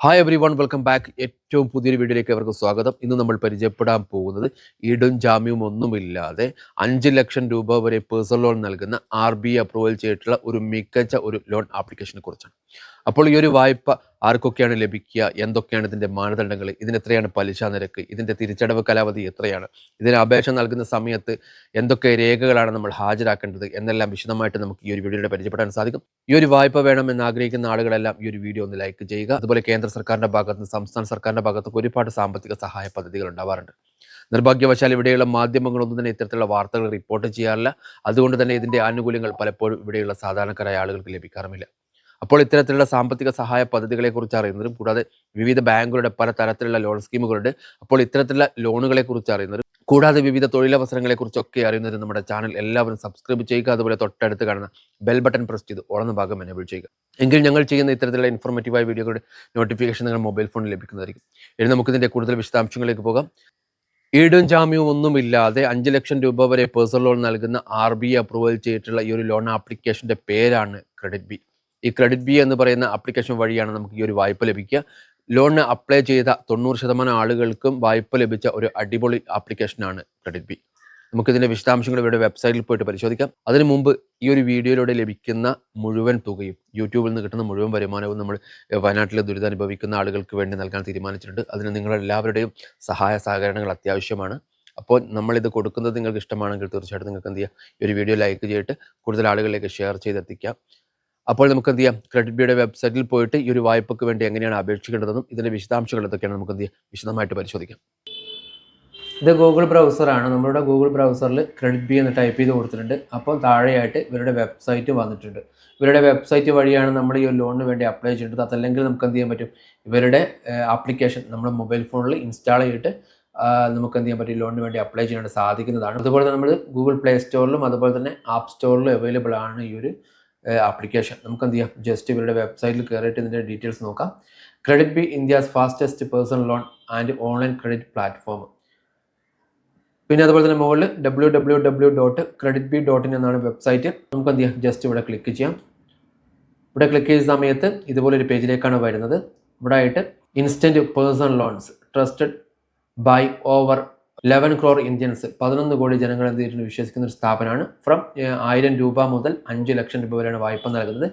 Hi every one, welcome back. ഏറ്റവും പുതിയൊരു വീഡിയോയിലേക്ക് അവർക്ക് സ്വാഗതം. ഇന്ന് നമ്മൾ പരിചയപ്പെടാൻ പോകുന്നത് ഈടും ജാമ്യവും ഒന്നുമില്ലാതെ 5 ലക്ഷം രൂപ വരെ പേഴ്സണൽ ലോൺ നൽകുന്ന RBI അപ്രൂവൽ ചെയ്തിട്ടുള്ള ഒരു മികച്ച ഒരു ലോൺ ആപ്ലിക്കേഷനെ കുറിച്ചാണ്. അപ്പോൾ ഈ ഒരു വായ്പ ആർക്കൊക്കെയാണ് ലഭിക്കുക, എന്തൊക്കെയാണ് ഇതിൻ്റെ മാനദണ്ഡങ്ങൾ, ഇതിന് എത്രയാണ് പലിശ നിരക്ക്, ഇതിൻ്റെ തിരിച്ചടവ് കാലാവധി എത്രയാണ്, ഇതിന് അപേക്ഷ നൽകുന്ന സമയത്ത് എന്തൊക്കെ രേഖകളാണ് നമ്മൾ ഹാജരാക്കേണ്ടത് എന്നെല്ലാം വിശദമായിട്ട് നമുക്ക് ഈ ഒരു വീഡിയോയിൽ പരിചയപ്പെടാൻ സാധിക്കും. ഈ ഒരു വായ്പ വേണമെന്ന് ആഗ്രഹിക്കുന്ന ആളുകളെല്ലാം ഈ ഒരു വീഡിയോ ഒന്ന് ലൈക്ക് ചെയ്യുക. അതുപോലെ കേന്ദ്ര സർക്കാരിന്റെ ഭാഗത്ത്, സംസ്ഥാന സർക്കാരിന്റെ ഭാഗത്ത് ഒരുപാട് സാമ്പത്തിക സഹായ പദ്ധതികൾ ഉണ്ടാവാറുണ്ട്. നിർഭാഗ്യവശാൽ ഇവിടെയുള്ള മാധ്യമങ്ങളൊന്നും തന്നെ ഇത്തരത്തിലുള്ള വാർത്തകൾ റിപ്പോർട്ട് ചെയ്യാറില്ല. അതുകൊണ്ട് തന്നെ ഇതിന്റെ ആനുകൂല്യങ്ങൾ പലപ്പോഴും ഇവിടെയുള്ള സാധാരണക്കാരായ ആളുകൾക്ക് ലഭിക്കാറുമില്ല. അപ്പോൾ ഇത്തരത്തിലുള്ള സാമ്പത്തിക സഹായ പദ്ധതികളെ കുറിച്ച് അറിയുന്നതും, കൂടാതെ വിവിധ ബാങ്കുകളുടെ പല തരത്തിലുള്ള ലോൺ സ്കീമുകളുണ്ട്. അപ്പോൾ ഇത്തരത്തിലുള്ള ലോണുകളെ കുറിച്ച് അറിയുന്നതും, കൂടാതെ വിവിധ തൊഴിലവസരങ്ങളെ കുറിച്ചൊക്കെ അറിയുന്നതിന് നമ്മുടെ ചാനൽ എല്ലാവരും സബ്സ്ക്രൈബ് ചെയ്യുക. അതുപോലെ തൊട്ടടുത്ത് കാണുന്ന ബെൽ ബട്ടൺ പ്രസ് ചെയ്ത് ഓളുന്ന ഭാഗം എനേബിൾ ചെയ്യുക. എങ്കിൽ ഞങ്ങൾ ചെയ്യുന്ന ഇത്തരത്തിലുള്ള ഇൻഫോർമേറ്റീവായ വീഡിയോകളുടെ നോട്ടിഫിക്കേഷൻ നിങ്ങൾ മൊബൈൽ ഫോണിൽ ലഭിക്കുന്നതായിരിക്കും. ഇനി നമുക്കിതിന്റെ കൂടുതൽ വിശദാംശങ്ങളിലേക്ക് പോകാം. ഈടും ജാമ്യവും ഒന്നുമില്ലാതെ 5 ലക്ഷം രൂപ വരെ പേഴ്സണൽ ലോൺ നൽകുന്ന RBI അപ്രൂവൽ ചെയ്തിട്ടുള്ള ഈ ഒരു ലോൺ ആപ്ലിക്കേഷന്റെ പേരാണ് ക്രെഡിറ്റ് ബി. ഈ ക്രെഡിറ്റ് ബി എന്ന് പറയുന്ന ആപ്ലിക്കേഷൻ വഴിയാണ് നമുക്ക് ഈ ഒരു വായ്പ ലഭിക്കുക. ലോണിന് അപ്ലൈ ചെയ്ത 90% ആളുകൾക്കും വായ്പ ലഭിച്ച ഒരു അടിപൊളി ആപ്ലിക്കേഷനാണ് ക്രെഡിറ്റ് ബി. നമുക്കിതിന്റെ വിശദാംശങ്ങൾ ഇവരുടെ വെബ്സൈറ്റിൽ പോയിട്ട് പരിശോധിക്കാം. അതിനു മുമ്പ് ഈ ഒരു വീഡിയോയിലൂടെ ലഭിക്കുന്ന മുഴുവൻ തുകയും, യൂട്യൂബിൽ നിന്ന് കിട്ടുന്ന മുഴുവൻ വരുമാനവും നമ്മൾ വയനാട്ടിലെ ദുരിതമനുഭവിക്കുന്ന ആളുകൾക്ക് വേണ്ടി നൽകാൻ തീരുമാനിച്ചിട്ടുണ്ട്. അതിന് നിങ്ങളെല്ലാവരുടെയും സഹായ സഹകരണങ്ങൾ അത്യാവശ്യമാണ്. അപ്പോൾ നമ്മളിത് കൊടുക്കുന്നത് നിങ്ങൾക്ക് ഇഷ്ടമാണെങ്കിൽ തീർച്ചയായിട്ടും നിങ്ങൾക്ക് എന്ത് ചെയ്യാം, ഈ ഒരു വീഡിയോ ലൈക്ക് ചെയ്തിട്ട് കൂടുതൽ ആളുകളിലേക്ക് ഷെയർ ചെയ്തെത്തിക്കാം. അപ്പോൾ നമുക്ക് എന്ത് ചെയ്യാം, ക്രെഡിറ്റ് ബിയുടെ വെബ്സൈറ്റിൽ പോയിട്ട് ഈ ഒരു വായ്പയ്ക്ക് വേണ്ടി എങ്ങനെയാണ് അപേക്ഷിക്കേണ്ടതെന്നും ഇതിന്റെ വിശദാംശങ്ങൾ എന്തൊക്കെയാണ് നമുക്ക് എന്ത് ചെയ്യാം, വിശദമായിട്ട് പരിശോധിക്കാം. ഇത് ഗൂഗിൾ ബ്രൗസറാണ്. നമ്മളുടെ ഗൂഗിൾ ബ്രൗസറിൽ ക്രെഡിറ്റ് ബി എന്ന് ടൈപ്പ് ചെയ്ത് കൊടുത്തിട്ടുണ്ട്. അപ്പോൾ താഴെയായിട്ട് ഇവരുടെ വെബ്സൈറ്റ് വന്നിട്ടുണ്ട്. ഇവരുടെ വെബ്സൈറ്റ് വഴിയാണ് നമ്മൾ ഈ ഒരു ലോണിന് വേണ്ടി അപ്ലൈ ചെയ്യേണ്ടത്. അതല്ലെങ്കിൽ നമുക്ക് എന്ത് ചെയ്യാൻ പറ്റും, ഇവരുടെ ആപ്ലിക്കേഷൻ നമ്മുടെ മൊബൈൽ ഫോണിൽ ഇൻസ്റ്റാൾ ചെയ്തിട്ട് നമുക്ക് എന്ത് ചെയ്യാൻ പറ്റും, ലോണിന് വേണ്ടി അപ്ലൈ ചെയ്യാൻ സാധിക്കുന്നതാണ്. അതുപോലെ തന്നെ നമ്മൾ ഗൂഗിൾ പ്ലേ സ്റ്റോറിലും അതുപോലെ തന്നെ ആപ്പ് സ്റ്റോറിലും അവൈലബിൾ ആണ് ഈ ഒരു ആപ്ലിക്കേഷൻ. നമുക്ക് എന്ത് ചെയ്യാം, ജസ്റ്റ് ഇവരുടെ വെബ്സൈറ്റിൽ കയറിയിട്ട് ഇതിൻ്റെ ഡീറ്റെയിൽസ് നോക്കാം. Credit B India's fastest personal loan and online credit platform. പിന്നെ അതുപോലെ തന്നെ മുകളിൽ www.creditb.in എന്നാണ് വെബ്സൈറ്റ്. നമുക്ക് എന്ത് ചെയ്യാം, ജസ്റ്റ് ഇവിടെ ക്ലിക്ക് ചെയ്യാം. ഇവിടെ ക്ലിക്ക് ചെയ്ത സമയത്ത് ഇതുപോലൊരു പേജിലേക്കാണ് വരുന്നത്. ഇവിടെ ആയിട്ട് instant personal loans trusted by over 11 crore Indians, 11 കോടി ജനങ്ങൾ എന്ത് ചെയ്തിട്ടുണ്ട് വിശ്വസിക്കുന്ന ഒരു സ്ഥാപനമാണ്. ഫ്രം 1000 രൂപ മുതൽ 5 ലക്ഷം രൂപ വരെയാണ് വായ്പ നൽകുന്നത്.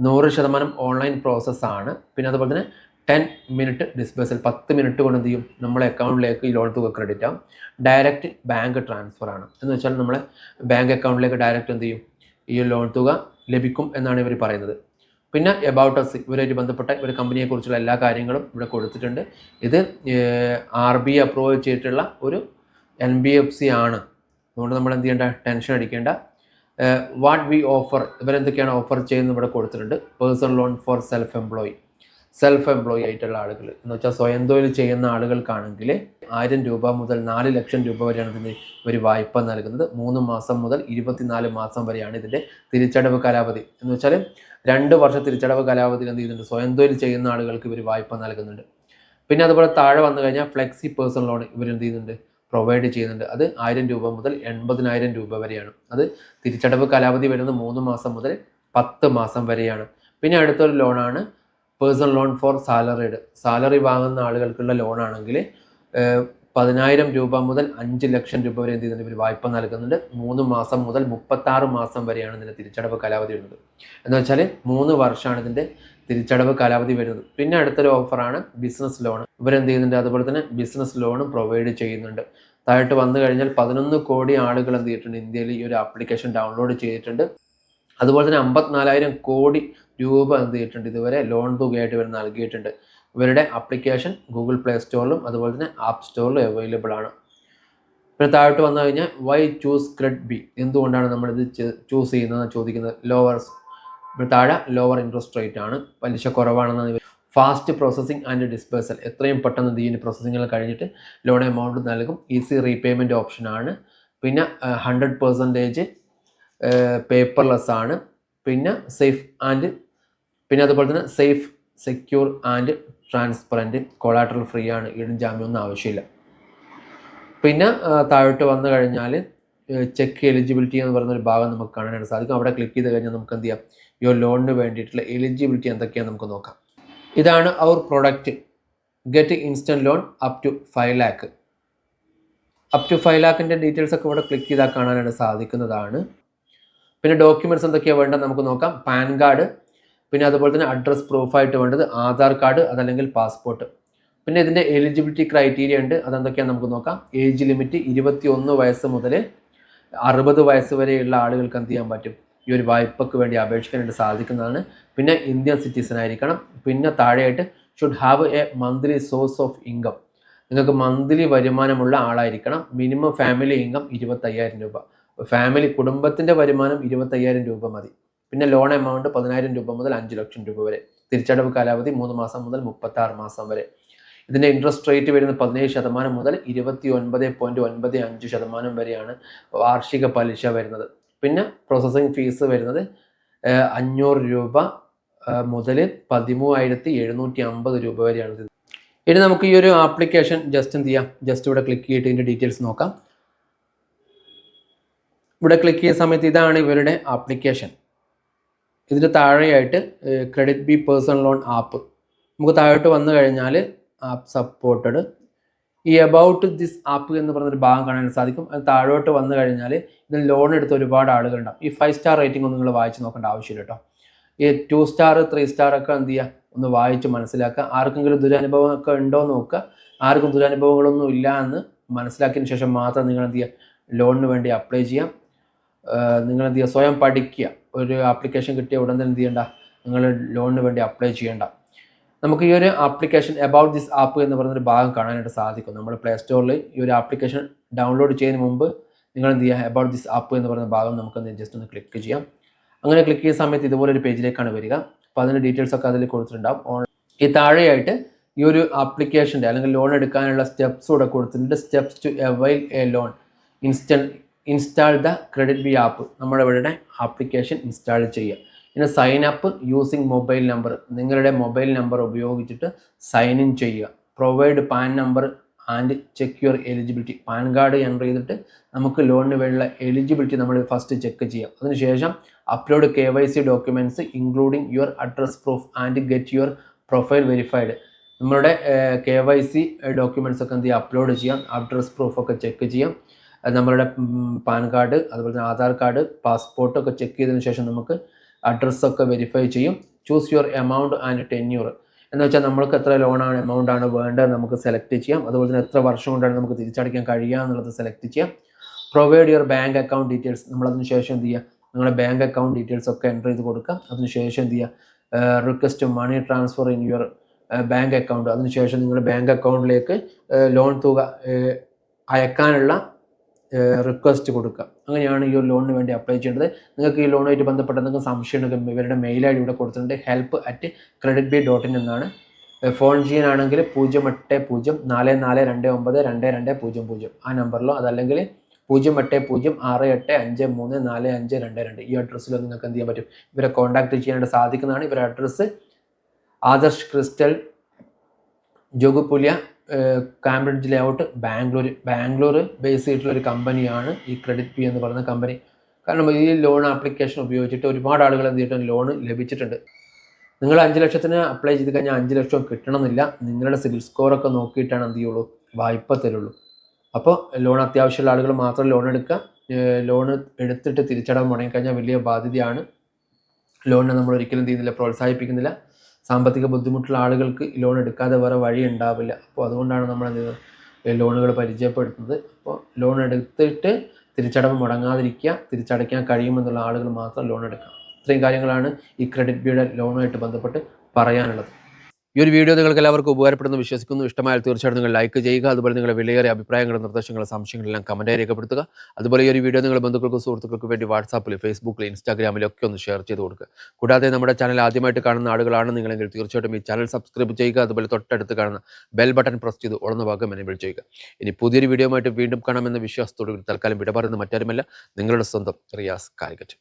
100% ഓൺലൈൻ പ്രോസസ്സാണ്. പിന്നെ അതുപോലെ തന്നെ 10 മിനിറ്റ് ഡിസ്ബേഴ്സൽ, 10 മിനിറ്റ് കൊണ്ട് എന്ത് ചെയ്യും, നമ്മളെ അക്കൗണ്ടിലേക്ക് ഈ ലോൺ തുക ക്രെഡിറ്റ് ആവും. ഡയറക്റ്റ് ബാങ്ക് ട്രാൻസ്ഫർ ആണ്. എന്ന് വെച്ചാൽ നമ്മളെ ബാങ്ക് അക്കൗണ്ടിലേക്ക് ഡയറക്റ്റ് എന്ത് ചെയ്യും, ഈ ലോൺ തുക ലഭിക്കും എന്നാണ് ഇവർ പറയുന്നത്. പിന്നെ എബൌട്ട് അസ്, ഇവരുമായിട്ട് ബന്ധപ്പെട്ട ഒരു കമ്പനിയെക്കുറിച്ചുള്ള എല്ലാ കാര്യങ്ങളും ഇവിടെ കൊടുത്തിട്ടുണ്ട്. ഇത് RBI അപ്രൂവ് ചെയ്തിട്ടുള്ള ഒരു NBFC ആണ്. അതുകൊണ്ട് നമ്മൾ എന്ത് ചെയ്യേണ്ട, ടെൻഷൻ അടിക്കേണ്ട. വാട്ട് വി ഓഫർ, ഇവരെന്തൊക്കെയാണ് ഓഫർ ചെയ്യുന്നത് ഇവിടെ കൊടുത്തിട്ടുണ്ട്. Personal loan for self employee ആയിട്ടുള്ള ആളുകൾ, എന്ന് വെച്ചാൽ സ്വയം തൊഴിൽ ചെയ്യുന്ന ആളുകൾക്കാണെങ്കിൽ 1000 രൂപ മുതൽ 4 ലക്ഷം രൂപ വരെയാണ് ഇതിൻ്റെ ഒരു വായ്പ നൽകുന്നത്. 3 മാസം മുതൽ 24 മാസം വരെയാണ് ഇതിൻ്റെ തിരിച്ചടവ് കാലാവധി. എന്ന് വെച്ചാൽ 2 വർഷം തിരിച്ചടവ് കാലാവധി എന്ത് ചെയ്യുന്നുണ്ട്, സ്വയം തൊഴിൽ ചെയ്യുന്ന ആളുകൾക്ക് ഇവർ വായ്പ നൽകുന്നുണ്ട്. പിന്നെ അതുപോലെ താഴെ വന്നു കഴിഞ്ഞാൽ ഫ്ലെക്സി പേഴ്സണൽ ലോൺ ഇവരെന്ത് ചെയ്യുന്നുണ്ട്, പ്രൊവൈഡ് ചെയ്യുന്നുണ്ട്. അത് 1000 രൂപ മുതൽ 80,000 രൂപ വരെയാണ്. അത് തിരിച്ചടവ് കാലാവധി വരുന്നത് 3 മാസം മുതൽ 10 മാസം വരെയാണ്. പിന്നെ അടുത്തൊരു ലോണാണ് പേഴ്സണൽ ലോൺ ഫോർ സാലറി വാങ്ങുന്ന ആളുകൾക്കുള്ള ലോണാണെങ്കിൽ 10,000 രൂപ മുതൽ 5 ലക്ഷം രൂപ വരെ എന്ത് ചെയ്യുന്നുണ്ട്, ഇവർ വായ്പ നൽകുന്നുണ്ട്. 3 മാസം മുതൽ 36 മാസം വരെയാണ് ഇതിൻ്റെ തിരിച്ചടവ് കാലാവധി വരുന്നത്. എന്ന് വെച്ചാൽ 3 വർഷമാണ് ഇതിൻ്റെ തിരിച്ചടവ് കാലാവധി വരുന്നത്. പിന്നെ അടുത്തൊരു ഓഫറാണ് ബിസിനസ് ലോൺ. ഇവരെന്ത് ചെയ്യുന്നുണ്ട്, അതുപോലെ തന്നെ ബിസിനസ് ലോണും പ്രൊവൈഡ് ചെയ്യുന്നുണ്ട്. താഴോട്ട് വന്നു കഴിഞ്ഞാൽ 11 കോടി ആളുകൾ എന്ത് ചെയ്തിട്ടുണ്ട്, ഇന്ത്യയിൽ ഈ ഒരു ആപ്ലിക്കേഷൻ ഡൗൺലോഡ് ചെയ്തിട്ടുണ്ട്. അതുപോലെ തന്നെ 54,000 കോടി രൂപ എന്ത് ചെയ്തിട്ടുണ്ട്, ഇതുവരെ ലോൺ തുകയായിട്ട് ഇവർ നൽകിയിട്ടുണ്ട്. ഇവരുടെ ആപ്ലിക്കേഷൻ ഗൂഗിൾ പ്ലേ സ്റ്റോറിലും അതുപോലെ തന്നെ ആപ്പ് സ്റ്റോറിലും അവൈലബിൾ ആണ്. പിന്നെ താഴോട്ട് വന്നു കഴിഞ്ഞാൽ വൈ ചൂസ് ക്രെഡിറ്റ് ബി, എന്തുകൊണ്ടാണ് നമ്മളിത് ചൂസ് ചെയ്യുന്നതെന്ന് ചോദിക്കുന്നത്. താഴെ ലോവർ ഇൻട്രസ്റ്റ് റേറ്റ് ആണ്, പലിശ കുറവാണെന്നാണ്. ഫാസ്റ്റ് പ്രോസസ്സിംഗ് ആൻഡ് ഡിസ്ബേഴ്സൽ, എത്രയും പെട്ടെന്ന് ഇതിൻ്റെ പ്രോസസ്സിങ്ങൾ കഴിഞ്ഞിട്ട് ലോൺ എമൗണ്ട് നൽകും. ഈസി റീപേയ്മെൻറ്റ് ഓപ്ഷനാണ്. പിന്നെ 100% പേപ്പർലെസ് ആണ്. പിന്നെ പിന്നെ അതുപോലെ തന്നെ safe, secure and transparent, collateral free ആണ്. ഈടും ജാമ്യമൊന്നും ആവശ്യമില്ല. പിന്നെ താഴോട്ട് വന്നു കഴിഞ്ഞാൽ ചെക്ക് എലിജിബിലിറ്റി എന്ന് പറയുന്നൊരു ഭാഗം നമുക്ക് കാണാനായിട്ട് സാധിക്കും. അവിടെ ക്ലിക്ക് ചെയ്ത് കഴിഞ്ഞാൽ നമുക്ക് എന്ത് ചെയ്യാം, ഈ ലോണിന് വേണ്ടിയിട്ടുള്ള എലിജിബിലിറ്റി എന്തൊക്കെയാണെന്ന് നമുക്ക് നോക്കാം. ഇതാണ് അവർ product get instant loan up to 5 lakh. Up to 5 lakhൻ്റെ ഡീറ്റെയിൽസ് ഒക്കെ ഇവിടെ ക്ലിക്ക് ചെയ്താൽ കാണാനായിട്ട് സാധിക്കുന്നതാണ്. പിന്നെ ഡോക്യുമെൻറ്റ്സ് എന്തൊക്കെയാണ് വേണ്ടത് നമുക്ക് നോക്കാം. പാൻ കാർഡ്, പിന്നെ അതുപോലെ തന്നെ അഡ്രസ് പ്രൂഫായിട്ട് വേണ്ടത് ആധാർ കാർഡ് അതല്ലെങ്കിൽ പാസ്പോർട്ട്. പിന്നെ ഇതിൻ്റെ എലിജിബിലിറ്റി ക്രൈറ്റീരിയ ഉണ്ട്, അതെന്തൊക്കെയാണ് നമുക്ക് നോക്കാം. ഏജ് ലിമിറ്റ് 21 വയസ്സ് മുതൽ 60 വയസ്സ് വരെയുള്ള ആളുകൾക്ക് എന്ത് ചെയ്യാൻ പറ്റും, ഈ ഒരു വായ്പയ്ക്ക് വേണ്ടി അപേക്ഷിക്കാനായിട്ട് സാധിക്കുന്നതാണ്. പിന്നെ ഇന്ത്യൻ സിറ്റിസൺ ആയിരിക്കണം. പിന്നെ താഴെയായിട്ട് should have A monthly source of income, നിങ്ങൾക്ക് മന്ത്ലി വരുമാനമുള്ള ആളായിരിക്കണം. മിനിമം ഫാമിലി ഇൻകം 25,000 രൂപ. ഫാമിലി കുടുംബത്തിൻ്റെ വരുമാനം 25,000 രൂപ മതി. പിന്നെ ലോൺ എമൗണ്ട് 10,000 രൂപ മുതൽ 5 ലക്ഷം രൂപ വരെ. തിരിച്ചടവ് കാലാവധി 3 മാസം മുതൽ 36 മാസം വരെ. ഇതിൻ്റെ ഇൻട്രസ്റ്റ് റേറ്റ് വരുന്നത് 17% മുതൽ 29.95% വരെയാണ് വാർഷിക പലിശ വരുന്നത്. പിന്നെ പ്രോസസ്സിംഗ് ഫീസ് വരുന്നത് 500 രൂപ മുതൽ 13,750 രൂപ വരെയാണ്. ഇനി നമുക്ക് ഈ ഒരു ആപ്ലിക്കേഷൻ ജസ്റ്റ് എന്ത് ചെയ്യാം, ജസ്റ്റ് ഇവിടെ ക്ലിക്ക് ചെയ്തിട്ട് ഇതിൻ്റെ ഡീറ്റെയിൽസ് നോക്കാം. ഇവിടെ ക്ലിക്ക് ചെയ്യുന്ന സമയത്ത് ഇതാണ് ഇവരുടെ ആപ്ലിക്കേഷൻ. ഇതിന് താഴെയായിട്ട് credit B personal loan app, നമുക്ക് താഴോട്ട് വന്നു കഴിഞ്ഞാൽ ആപ്പ് സപ്പോർട്ടഡ്, ഈ അബൌട്ട് ദിസ് ആപ്പ് എന്ന് പറഞ്ഞൊരു ഭാഗം കാണാൻ സാധിക്കും. അത് താഴോട്ട് വന്നു കഴിഞ്ഞാൽ ഇതിൽ ലോൺ എടുത്ത ഒരുപാട് ആളുകളുണ്ടാവും. ഈ 5 സ്റ്റാർ റേറ്റിംഗ് ഒന്നും നിങ്ങൾ വായിച്ച് നോക്കേണ്ട ആവശ്യമില്ല കേട്ടോ. ഈ 2 സ്റ്റാർ 3 സ്റ്റാർ ഒക്കെ എന്ത് ചെയ്യുക, ഒന്ന് വായിച്ച് മനസ്സിലാക്കുക. ആർക്കെങ്കിലും ദുരനുഭവം ഒക്കെ ഉണ്ടോ എന്ന് നോക്കുക. ആർക്കും ദുരനുഭവങ്ങളൊന്നും ഇല്ല എന്ന് മനസ്സിലാക്കിയതിന് ശേഷം മാത്രം നിങ്ങൾ എന്ത് ചെയ്യുക, ലോണിന് വേണ്ടി അപ്ലൈ ചെയ്യാം. നിങ്ങൾ എന്ത് ചെയ്യുക, സ്വയം പഠിക്കുക. ഒരു ആപ്ലിക്കേഷൻ കിട്ടിയ ഉടൻ തന്നെ എന്ത് ചെയ്യേണ്ട, നിങ്ങൾ ലോണിന് വേണ്ടി അപ്ലൈ ചെയ്യേണ്ട. നമുക്ക് ഈ ഒരു ആപ്ലിക്കേഷൻ അബൌട്ട് ദിസ് ആപ്പ് എന്ന് പറയുന്നൊരു ഭാഗം കാണാനായിട്ട് സാധിക്കും. നമ്മൾ പ്ലേ സ്റ്റോറിൽ ഈ ഒരു ആപ്ലിക്കേഷൻ ഡൗൺലോഡ് ചെയ്യുന്നതിന് മുമ്പ് നിങ്ങൾ എന്ത് ചെയ്യുക, അബൌട്ട് ദിസ് ആപ്പ് എന്ന് പറയുന്ന ഭാഗം നമുക്ക് ജസ്റ്റ് ഒന്ന് ക്ലിക്ക് ചെയ്യാം. അങ്ങനെ ക്ലിക്ക് ചെയ്യുന്ന സമയത്ത് ഇതുപോലൊരു പേജിലേക്കാണ് വരിക. അപ്പോൾ അതിൻ്റെ ഡീറ്റെയിൽസ് ഒക്കെ അതിൽ കൊടുത്തിട്ടുണ്ടാവും. ഈ താഴെയായിട്ട് ഈ ഒരു ആപ്ലിക്കേഷൻ്റെ അല്ലെങ്കിൽ ലോൺ എടുക്കാനുള്ള സ്റ്റെപ്സ് കൂടെ കൊടുത്തിട്ടുണ്ട്. Steps to avail a loan install the KreditBee app, നമ്മളിവിടെ ആപ്ലിക്കേഷൻ ഇൻസ്റ്റാൾ ചെയ്യുക. പിന്നെ sign up using mobile number, നിങ്ങളുടെ മൊബൈൽ നമ്പർ ഉപയോഗിച്ചിട്ട് സൈൻ ഇൻ ചെയ്യുക. Provide PAN number and check your eligibility, PAN card enter ചെയ്തിട്ട് നമുക്ക് ലോണിന് വേണ്ടിയുള്ള എലിജിബിലിറ്റി നമ്മൾ ഫസ്റ്റ് ചെക്ക് ചെയ്യാം. അതിനുശേഷം upload KYC documents including your address proof and get your profile verified. നമ്മളുടെ KYC ഡോക്യുമെൻറ്റ്സ് ഒക്കെ എന്ത് ചെയ്യുക, അപ്ലോഡ് ചെയ്യാം. അഡ്രസ് പ്രൂഫൊക്കെ ചെക്ക് ചെയ്യാം. നമ്മളുടെ പാൻ കാർഡ് അതുപോലെ തന്നെ ആധാർ കാർഡ് പാസ്പോർട്ടൊക്കെ ചെക്ക് ചെയ്തതിന് ശേഷം നമുക്ക് അഡ്രസ്സൊക്കെ വെരിഫൈ ചെയ്യും. Choose your amount and tenure, എന്ന് വെച്ചാൽ നമ്മൾക്ക് എത്ര ലോണാണ് എമൗണ്ടാണ് വേണ്ടത് നമുക്ക് സെലക്ട് ചെയ്യാം. അതുപോലെ തന്നെ എത്ര വർഷം കൊണ്ടാണ് നമുക്ക് തിരിച്ചടയ്ക്കാൻ കഴിയുക എന്നുള്ളത് സെലക്ട് ചെയ്യാം. Provide your bank account details, നമ്മളതിന് ശേഷം എന്ത് ചെയ്യുക, നിങ്ങളുടെ ബാങ്ക് അക്കൗണ്ട് ഡീറ്റെയിൽസ് ഒക്കെ എൻ്റർ ചെയ്ത് കൊടുക്കാം. അതിനുശേഷം എന്ത് ചെയ്യുക, request money transfer in your bank account, അതിനുശേഷം നിങ്ങളുടെ ബാങ്ക് അക്കൗണ്ടിലേക്ക് ലോൺ തുക അയക്കാനുള്ള റിക്വസ്റ്റ് കൊടുക്കുക. അങ്ങനെയാണ് ഈ ഒരു ലോണിന് വേണ്ടി അപ്ലൈ ചെയ്യേണ്ടത്. നിങ്ങൾക്ക് ഈ ലോണുമായിട്ട് ബന്ധപ്പെട്ട എന്തെങ്കിലും സംശയം ഉണ്ടെങ്കിൽ ഇവരുടെ മെയിൽ ID ഇവിടെ കൊടുത്തിട്ടുണ്ട്. help@creditbee.in എന്നാണ്. ഫോൺ ചെയ്യാനാണെങ്കിൽ 08044292200 ആ നമ്പറിലോ, അതല്ലെങ്കിൽ 08068534522 ഈ അഡ്രസ്സിലോ നിങ്ങൾക്ക് എന്ത് ചെയ്യാൻ പറ്റും, ഇവരെ കോൺടാക്ട് ചെയ്യാനായിട്ട് സാധിക്കുന്നതാണ്. ഇവരുടെ address Adarsh crystal, Jogupalya, Cambridge layout, Bangalore base ചെയ്തിട്ടുള്ള ഒരു കമ്പനിയാണ് ഈ ക്രെഡിറ്റ് ബി എന്ന് പറയുന്ന കമ്പനി. കാരണം ഈ ലോൺ ആപ്ലിക്കേഷൻ ഉപയോഗിച്ചിട്ട് ഒരുപാട് ആളുകൾ എന്ത് ചെയ്തിട്ടുണ്ട്, ലോൺ ലഭിച്ചിട്ടുണ്ട്. നിങ്ങൾ 5 ലക്ഷത്തിന് അപ്ലൈ ചെയ്ത് കഴിഞ്ഞാൽ 5 ലക്ഷം കിട്ടണമെന്നില്ല. നിങ്ങളുടെ സിബിൽ സ്കോറൊക്കെ നോക്കിയിട്ടാണ് എന്ത് ചെയ്യുള്ളൂ, വായ്പ തരുള്ളൂ. അപ്പോൾ ലോൺ അത്യാവശ്യമുള്ള ആളുകൾ മാത്രം ലോൺ എടുക്കുക. ലോൺ എടുത്തിട്ട് തിരിച്ചടവ് മുടങ്ങിക്കഴിഞ്ഞാൽ വലിയ ബാധ്യതയാണ്. ലോണിനെ നമ്മൾ ഒരിക്കലും ചെയ്യുന്നില്ല, പ്രോത്സാഹിപ്പിക്കുന്നില്ല. സാമ്പത്തിക ബുദ്ധിമുട്ടുള്ള ആളുകൾക്ക് ലോൺ എടുക്കാതെ വേറെ വഴി ഉണ്ടാവില്ല. അപ്പോൾ അതുകൊണ്ടാണ് നമ്മൾ എന്ത് ചെയ്യുന്നത്, ലോണുകൾ പരിചയപ്പെടുത്തുന്നത്. അപ്പോൾ ലോൺ എടുത്തിട്ട് തിരിച്ചടവ് മുടങ്ങാതിരിക്കുക, തിരിച്ചടയ്ക്കാൻ കഴിയുമെന്നുള്ള ആളുകൾ മാത്രം ലോൺ എടുക്കുക. ഇത്രയും കാര്യങ്ങളാണ് ഈ ക്രെഡിറ്റ് ബിയുടെ ലോണുമായിട്ട് ബന്ധപ്പെട്ട് പറയാനുള്ളത്. ഈ ഒരു വീഡിയോ നിങ്ങൾക്ക് എല്ലാവർക്കും ഉപകാരപ്പെടുന്നു വിശ്വസിക്കുന്നു. ഇഷ്ടമായാൽ തീർച്ചയായിട്ടും നിങ്ങൾ ലൈക്ക് ചെയ്യുക. അതുപോലെ നിങ്ങളുടെ വിലയേറിയ അഭിപ്രായങ്ങളും നിർദ്ദേശങ്ങളും സംശയങ്ങളെല്ലാം കമൻറ്റായി രേഖപ്പെടുത്തുക. അതുപോലെ ഈ ഒരു വീഡിയോ നിങ്ങളുടെ ബന്ധുക്കൾക്കും സുഹൃത്തുക്കൾക്കും വേണ്ടി വാട്സാപ്പിൽ, ഫേസ്ബുക്കിൽ, ഇൻസ്റ്റാഗ്രാമിലൊക്കെ ഒന്ന് ഷെയർ ചെയ്ത് കൊടുക്കുക. കൂടാതെ നമ്മുടെ ചാനൽ ആദ്യമായിട്ട് കാണുന്ന ആളുകളാണ് നിങ്ങളെങ്കിൽ തീർച്ചയായിട്ടും ഈ ചാനൽ സബ്സ്ക്രൈബ് ചെയ്യുക. അതുപോലെ തൊട്ടടുത്ത് കാണുന്ന ബെൽ ബട്ടൺ പ്രസ് ചെയ്ത് ഉടനെ ഭാഗം എനേബിൾ ചെയ്യുക. ഇനി പുതിയൊരു വീഡിയോയുമായിട്ട് വീണ്ടും കാണാമെന്ന വിശ്വാസത്തോടുകൂടി തൽക്കാലം വിട പറയുന്ന മറ്റാരുമല്ല, നിങ്ങളുടെ സ്വന്തം റിയാസ് കാലിക്കറ്റ്.